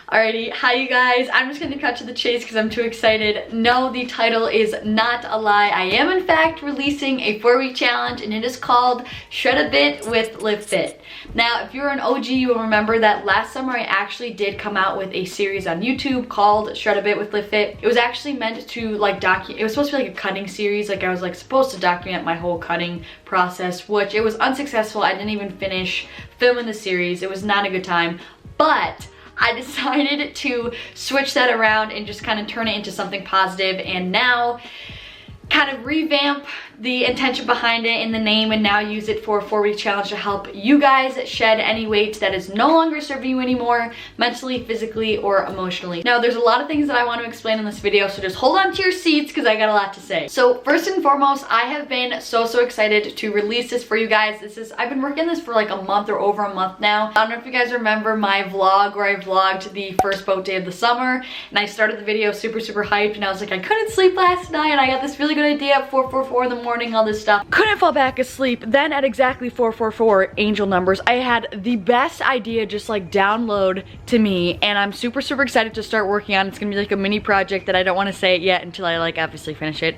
Alrighty, hi you guys. I'm just gonna cut to the chase because I'm too excited. No, the title is not a lie. I am in fact releasing a 4-week challenge, and it is called Shred a Bit with Live Fit. Now, if you're an OG, you will remember that last summer I actually did come out with a series on YouTube called Shred a Bit with Live Fit. It was actually meant to like it was supposed to be like a cutting series. Like I was like supposed to document my whole cutting process, which it was unsuccessful. I didn't even finish filming the series. It was not a good time, but I decided to switch that around and just kind of turn it into something positive, and now kind of revamp the intention behind it in the name, and now use it for a 4-week challenge to help you guys shed any weight that is no longer serving you anymore, mentally, physically, or emotionally. Now, there's a lot of things that I want to explain in this video, so just hold on to your seats because I got a lot to say. So first and foremost, I have been so excited to release this for you guys. I've been working on this for like a month or over a month now. I don't know if you guys remember my vlog where I vlogged the first boat day of the summer, and I started the video super hyped, and I was like, I couldn't sleep last night, and I got this really good idea at 4:44 in the morning, all this stuff. Couldn't fall back asleep. Then at exactly 4:44, angel numbers, I had the best idea just like download to me, and I'm super excited to start working on. It's gonna be like a mini project that I don't want to say it yet until I like obviously finish it,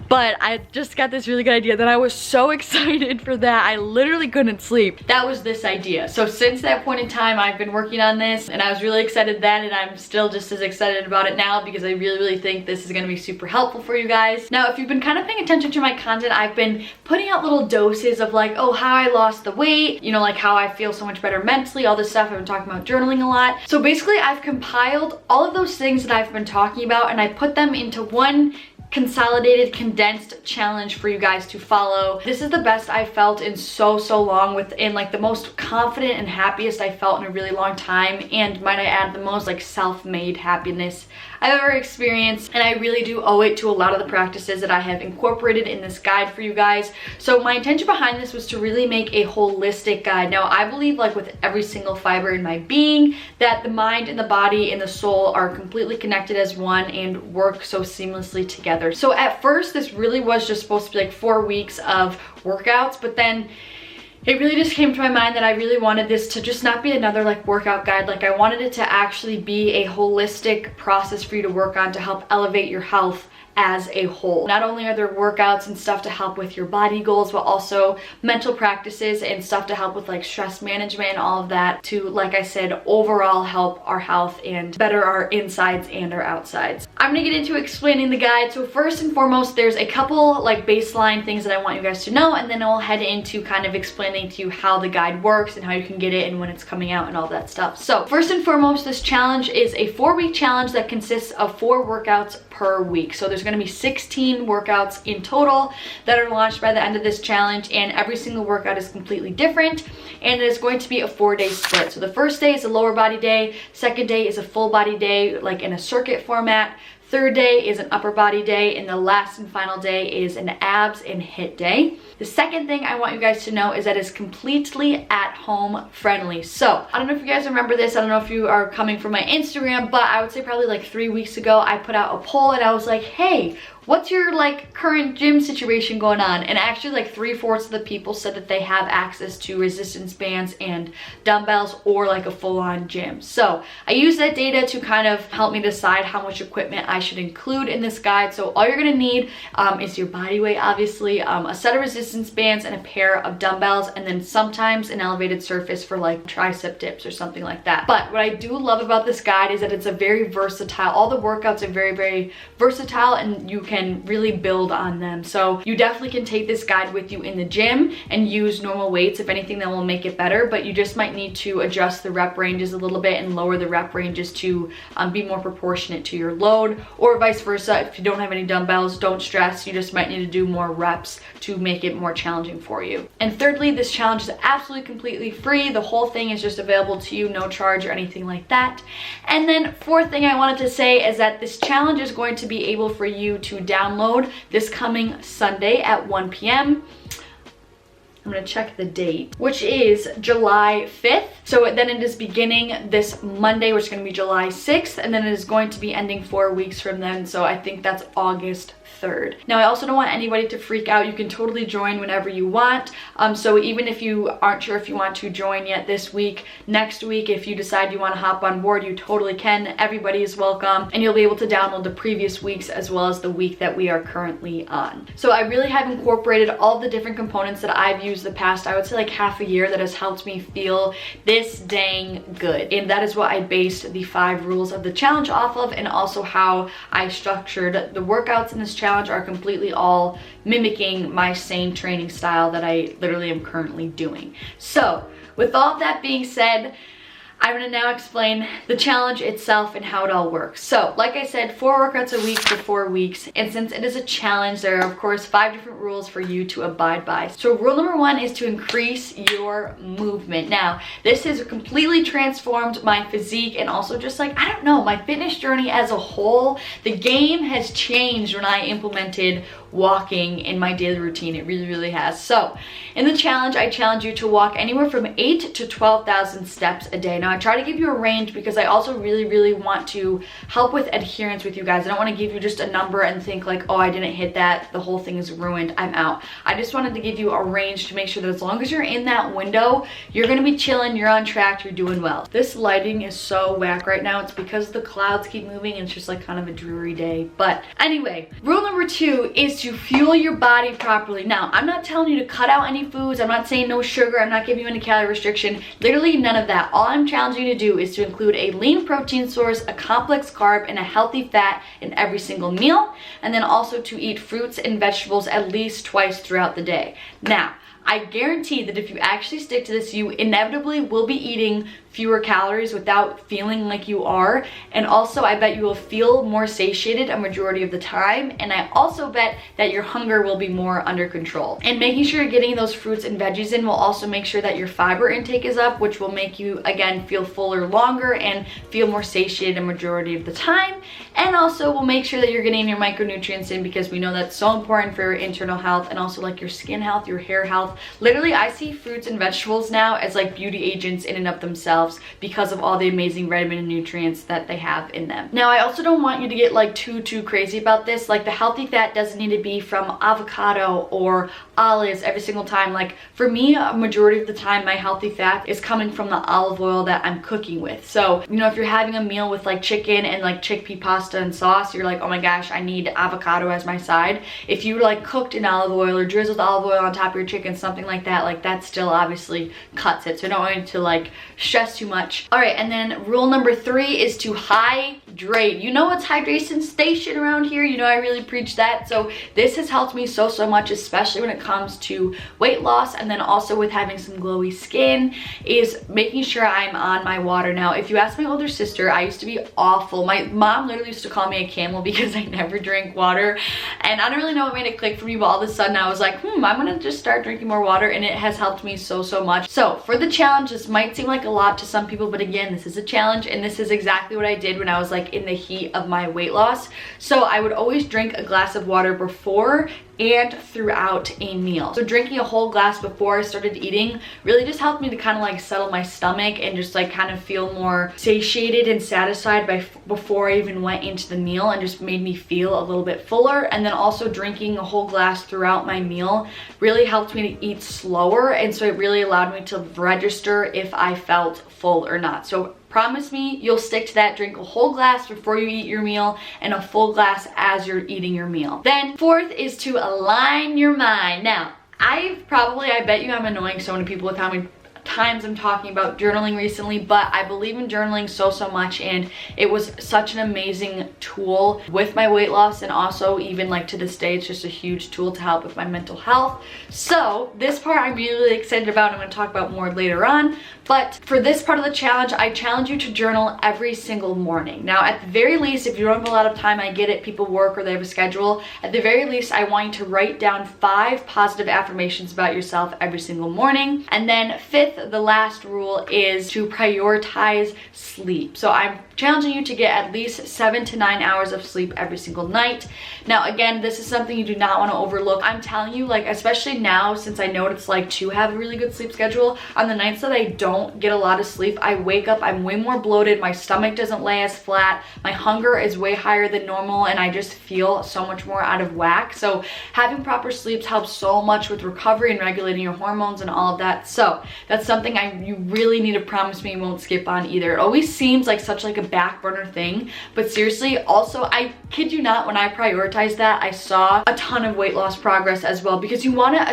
but I just got this really good idea that I was so excited for that I literally couldn't sleep. That was this idea. So since that point in time, I've been working on this, and I was really excited then, and I'm still just as excited about it now because I really think this is gonna be super helpful for you guys. Now, if you've been kind of paying attention to my content, I've been putting out little doses of like, oh, how I lost the weight, you know, like how I feel so much better mentally, all this stuff. I've been talking about journaling a lot. So basically I've compiled all of those things that I've been talking about, and I put them into one consolidated, condensed challenge for you guys to follow. This is the best I felt in so long, within like the most confident and happiest I felt in a really long time, and might I add, the most like self-made happiness I've ever experienced. And I really do owe it to a lot of the practices that I have incorporated in this guide for you guys. So my intention behind this was to really make a holistic guide. Now, I believe like with every single fiber in my being that the mind and the body and the soul are completely connected as one and work so seamlessly together. So at first, this really was just supposed to be like 4 weeks of workouts, but then it really just came to my mind that I really wanted this to just not be another like workout guide. Like I wanted it to actually be a holistic process for you to work on to help elevate your health as a whole. Not only are there workouts and stuff to help with your body goals, but also mental practices and stuff to help with like stress management and all of that to, like I said, overall help our health and better our insides and our outsides. I'm gonna get into explaining the guide. So first and foremost, there's a couple like baseline things that I want you guys to know, and then I'll head into kind of explaining to you how the guide works and how you can get it and when it's coming out and all that stuff. So first and foremost, this challenge is a 4-week challenge that consists of 4 workouts per week. So there's going to be 16 workouts in total that are launched by the end of this challenge, and every single workout is completely different, and it is going to be a 4-day split. So the first day is a lower body day, second day is a full body day like in a circuit format, third day is an upper body day, and the last and final day is an abs and HIIT day. The second thing I want you guys to know is that it's completely at home friendly. So I don't know if you guys remember this, I don't know if you are coming from my Instagram, but I would say probably like 3 weeks ago I put out a poll and I was like, hey, what's your like current gym situation going on? And actually like 3/4 of the people said that they have access to resistance bands and dumbbells or like a full-on gym. So I use that data to kind of help me decide how much equipment I should include in this guide. So all you're gonna need is your body weight, obviously, a set of resistance bands and a pair of dumbbells, and then sometimes an elevated surface for like tricep dips or something like that. But what I do love about this guide is that it's a very versatile, all the workouts are very versatile, and you can really build on them. So you definitely can take this guide with you in the gym and use normal weights. If anything, that will make it better, but you just might need to adjust the rep ranges a little bit and lower the rep ranges to be more proportionate to your load, or vice versa. If you don't have any dumbbells, don't stress, you just might need to do more reps to make it more challenging for you. And thirdly, this challenge is absolutely completely free. The whole thing is just available to you, no charge or anything like that. And then fourth thing I wanted to say is that this challenge is going to be able for you to download this coming Sunday at 1 p.m. I'm gonna check the date, which is July 5th. So then it is beginning this Monday, which is gonna be July 6th, and then it is going to be ending 4 weeks from then. So I think that's August 3rd. Now, I also don't want anybody to freak out. You can totally join whenever you want. So even if you aren't sure if you want to join yet this week, next week, if you decide you want to hop on board, you totally can. Everybody is welcome, and you'll be able to download the previous weeks as well as the week that we are currently on. So I really have incorporated all the different components that I've used the past, I would say like half a year, that has helped me feel this dang good. And that is what I based the 5 rules of the challenge off of, and also how I structured the workouts in this challenge are completely all mimicking my same training style that I literally am currently doing. So with all of that being said, I'm going to now explain the challenge itself and how it all works. So, like I said, 4 workouts a week for 4 weeks. And since it is a challenge, there are, of course, 5 different rules for you to abide by. So, rule number 1 is to increase your movement. Now, this has completely transformed my physique and also just like, I don't know, my fitness journey as a whole. The game has changed when I implemented walking in my daily routine. It really, really has. So, in the challenge, I challenge you to walk anywhere from 8 to 12,000 steps a day. Now, I try to give you a range because I also really, really want to help with adherence with you guys. I don't want to give you just a number and think like, oh, I didn't hit that, the whole thing is ruined, I'm out. I just wanted to give you a range to make sure that as long as you're in that window, you're going to be chilling, you're on track, you're doing well. This lighting is so whack right now. It's because the clouds keep moving and it's just like kind of a dreary day. But anyway, rule number 2 is to fuel your body properly. Now, I'm not telling you to cut out any foods. I'm not saying no sugar. I'm not giving you any calorie restriction. Literally none of that. All I'm challenging you to do is to include a lean protein source, a complex carb, and a healthy fat in every single meal. And then also to eat fruits and vegetables at least twice throughout the day. Now, I guarantee that if you actually stick to this, you inevitably will be eating fewer calories without feeling like you are. And also, I bet you will feel more satiated a majority of the time. And I also bet that your hunger will be more under control. And making sure you're getting those fruits and veggies in will also make sure that your fiber intake is up, which will make you, again, feel fuller longer and feel more satiated a majority of the time. And also will make sure that you're getting your micronutrients in, because we know that's so important for your internal health and also like your skin health, your hair health. Literally, I see fruits and vegetables now as like beauty agents in and of themselves because of all the amazing vitamin and nutrients that they have in them. Now, I also don't want you to get like too crazy about this. Like, the healthy fat doesn't need to be from avocado or olives every single time. Like, for me, a majority of the time, my healthy fat is coming from the olive oil that I'm cooking with. So, you know, if you're having a meal with like chicken and like chickpea pasta and sauce, you're like, oh my gosh, I need avocado as my side. If you like cooked in olive oil or drizzled olive oil on top of your chicken, something like that still obviously cuts it. So I don't want you to like stress too much. All right, and then rule number 3 is to hydrate. You know, it's hydration station around here. You know, I really preach that. So this has helped me so much, especially when it comes to weight loss, and then also with having some glowy skin, is making sure I'm on my water. Now, if you ask my older sister, I used to be awful. My mom literally used to call me a camel because I never drank water, and I don't really know what made it click for me, but all of a sudden I was like, I'm gonna just start drinking more water, and it has helped me so much. So for the challenge, this might seem like a lot to some people, but again, this is a challenge, and this is exactly what I did when I was like in the heat of my weight loss. So I would always drink a glass of water before and throughout a meal. So drinking a whole glass before I started eating really just helped me to kind of like settle my stomach and just like kind of feel more satiated and satisfied before I even went into the meal, and just made me feel a little bit fuller. And then also drinking a whole glass throughout my meal really helped me to eat slower, and so it really allowed me to register if I felt full or not. So promise me you'll stick to that. Drink a whole glass before you eat your meal and a full glass as you're eating your meal. Then 4th is to align your mind. Now, I bet you I'm annoying so many people with how many times I'm talking about journaling recently, but I believe in journaling so much, and it was such an amazing tool with my weight loss, and also even like to this day, it's just a huge tool to help with my mental health. So this part I'm really excited about. I'm going to talk about more later on, but for this part of the challenge, I challenge you to journal every single morning. Now, at the very least, if you don't have a lot of time, I get it, people work or they have a schedule. At the very least, I want you to write down 5 positive affirmations about yourself every single morning. And then 5th, the last rule, is to prioritize sleep. So I'm challenging you to get at least 7 to 9 hours of sleep every single night. Now again, this is something you do not want to overlook. I'm telling you, like, especially now, since I know what it's like to have a really good sleep schedule, on the nights that I don't get a lot of sleep, I wake up, I'm way more bloated, my stomach doesn't lay as flat, my hunger is way higher than normal, and I just feel so much more out of whack. So having proper sleep helps so much with recovery and regulating your hormones and all of that. So that's something you really need to promise me you won't skip on either. It always seems like such like a back burner thing, but seriously, also, I kid you not, when I prioritized that, I saw a ton of weight loss progress as well, because you want to,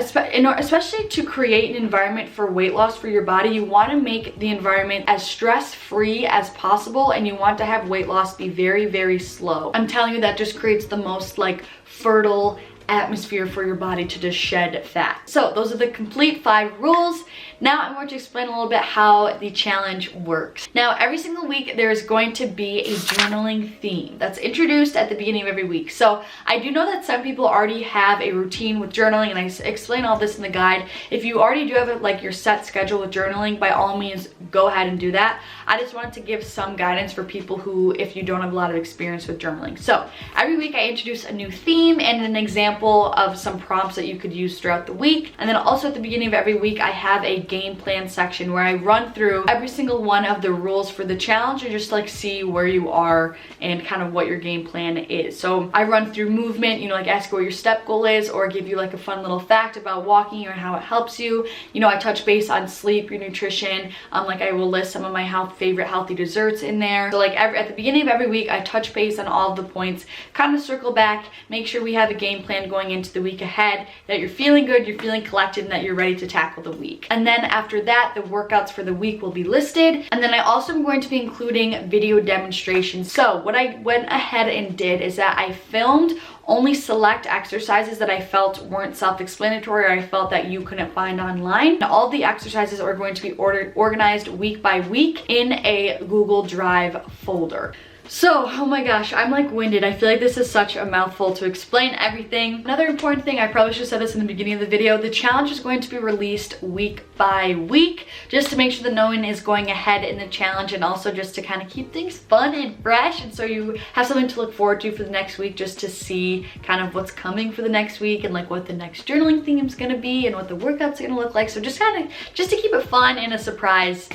especially to create an environment for weight loss for your body, you want to make the environment as stress-free as possible, and you want to have weight loss be very, very slow. I'm telling you, that just creates the most like fertile atmosphere for your body to just shed fat. So those are the complete 5 rules. Now I'm going to explain a little bit how the challenge works. Now every single week there is going to be a journaling theme that's introduced at the beginning of every week. So I do know that some people already have a routine with journaling, and I explain all this in the guide. If you already do have like your set schedule with journaling, by all means go ahead and do that. I just wanted to give some guidance for people who, if you don't have a lot of experience with journaling. So every week I introduce a new theme and an example of some prompts that you could use throughout the week. And then also at the beginning of every week I have a game plan section where I run through every single one of the rules for the challenge and just like see where you are and kind of what your game plan is. So I run through movement, you know, like ask what your step goal is, or give you like a fun little fact about walking or how it helps you. You know, I touch base on sleep, your nutrition, like I will list some of my favorite healthy desserts in there. So like at the beginning of every week I touch base on all of the points, kind of circle back, make sure we have a game plan going into the week ahead, that you're feeling good, you're feeling collected, and that you're ready to tackle the week. And then after that, the workouts for the week will be listed. And then I also am going to be including video demonstrations. So what I went ahead and did is that I filmed only select exercises that I felt weren't self-explanatory, or I felt that you couldn't find online. Now, all the exercises are going to be organized week by week in a Google Drive folder. So, oh my gosh, I'm like winded. I feel like this is such a mouthful to explain everything. Another important thing, I probably should have said this in the beginning of the video, the challenge is going to be released week by week, just to make sure the knowing is going ahead in the challenge, and also just to kind of keep things fun and fresh, and so you have something to look forward to for the next week, just to see kind of what's coming for the next week, and like what the next journaling theme is going to be, and what the workouts are going to look like. So just to keep it fun and a surprise.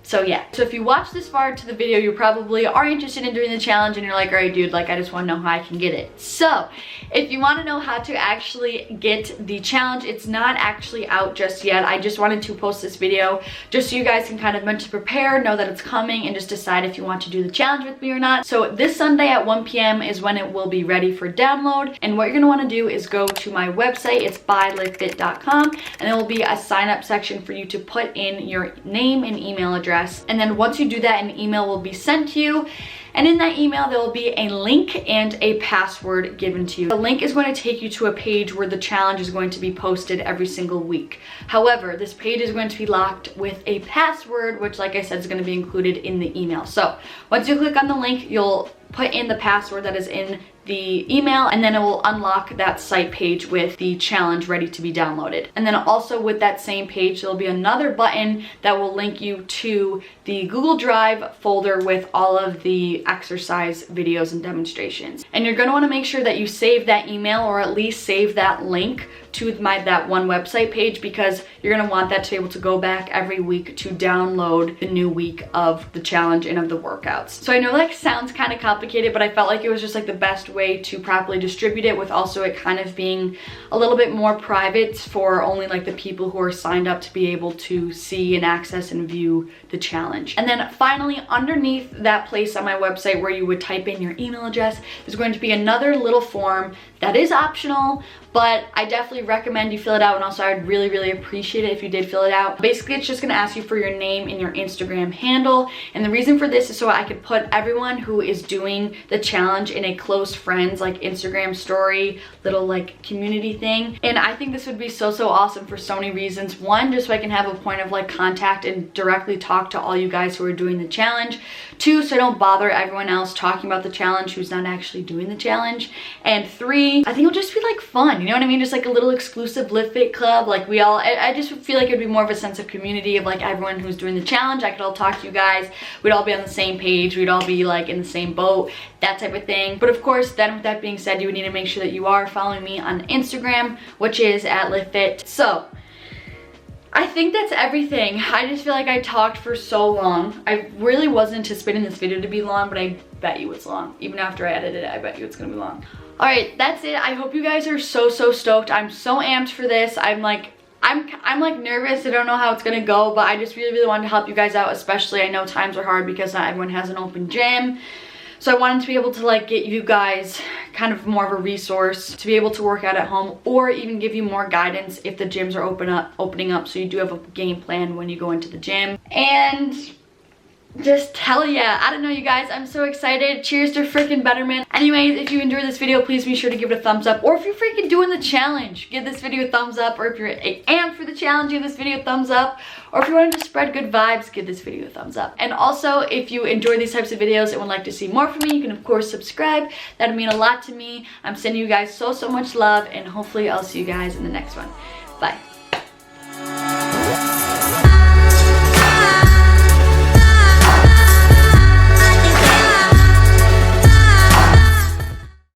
So yeah, so if you watch this far into the video, you probably are interested in doing the challenge, and you're like, all right, dude, like I just want to know how I can get it. So if you want to know how to actually get the challenge, it's not actually out just yet. I just wanted to post this video just so you guys can kind of mentally prepare, know that it's coming, and just decide if you want to do the challenge with me or not. So this Sunday at 1 p.m. is when it will be ready for download. And what you're going to want to do is go to my website. It's getfitwithme.com, and there will be a sign up section for you to put in your name and email address. And then once you do that, an email will be sent to you. And in that email, there will be a link and a password given to you. The link is going to take you to a page where the challenge is going to be posted every single week. However, this page is going to be locked with a password, which, like I said, is going to be included in the email. So once you click on the link, you'll put in the password that is in the email, and then it will unlock that site page with the challenge ready to be downloaded. And then also with that same page, there'll be another button that will link you to the Google Drive folder with all of the exercise videos and demonstrations. And you're going to want to make sure that you save that email, or at least save that link to that one website page, because you're going to want that to be able to go back every week to download the new week of the challenge and of the workouts. So I know that sounds kind of complicated, but I felt like it was just like the best way to properly distribute it, with also it kind of being a little bit more private for only like the people who are signed up to be able to see and access and view the challenge. And then finally, underneath that place on my website where you would type in your email address, there's going to be another little form that is optional, but I definitely recommend you fill it out, and also I would really, really appreciate it if you did fill it out. Basically, it's just gonna ask you for your name and your Instagram handle, and the reason for this is so I could put everyone who is doing the challenge in a close friends like Instagram story, little like community thing. And I think this would be so awesome for so many reasons. One, just so I can have a point of like contact and directly talk to all you guys who are doing the challenge. Two, so I don't bother everyone else talking about the challenge who's not actually doing the challenge. And three, I think it'll just be like fun, you know what I mean? Just like a little exclusive Lift Fit club. Like I just feel like it'd be more of a sense of community of like everyone who's doing the challenge. I could all talk to you guys. We'd all be on the same page. We'd all be like in the same boat, that type of thing. But of course, then with that being said, you would need to make sure that you are following me on Instagram, which is @LiftFit. So I think that's everything. I just feel like I talked for so long. I really wasn't anticipating this video to be long, but I bet you it's long. Even after I edited it, I bet you it's gonna be long. All right, that's it. I hope you guys are so stoked. I'm so amped for this. I'm like nervous. I don't know how it's gonna go, but I just really wanted to help you guys out, especially I know times are hard because not everyone has an open gym. So I wanted to be able to like get you guys kind of more of a resource to be able to work out at home, or even give you more guidance if the gyms are opening up, so you do have a game plan when you go into the gym. And just hell yeah, I don't know, you guys, I'm so excited. Cheers to freaking betterment. Anyways, if you enjoyed this video, please be sure to give it a thumbs up, or if you're freaking doing the challenge, give this video a thumbs up, or if you're amped for the challenge, give this video a thumbs up, or if you want to just spread good vibes, give this video a thumbs up. And also, if you enjoy these types of videos and would like to see more from me, you can of course subscribe. That would mean a lot to me. I'm sending you guys so much love, and hopefully I'll see you guys in the next one. Bye.